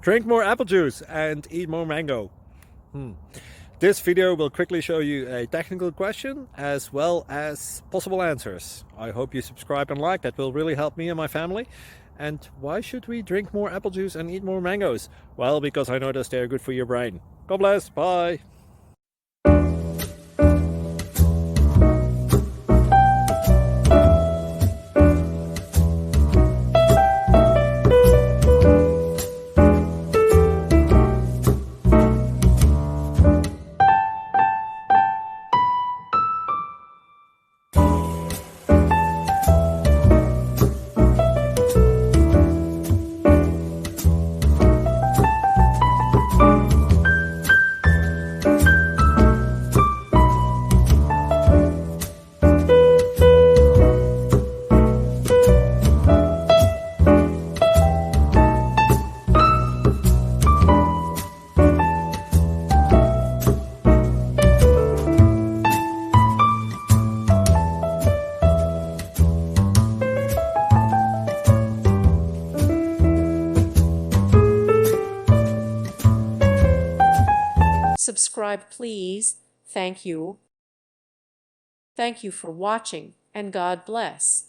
Drink more apple juice and eat more mango. This video will quickly show you a technical question as well as possible answers. I hope you subscribe and like, that will really help me and my family. And why should we drink more apple juice and eat more mangoes? Well, because I noticed they're good for your brain. God bless, bye! Subscribe, please. Thank you. Thank you for watching, and God bless.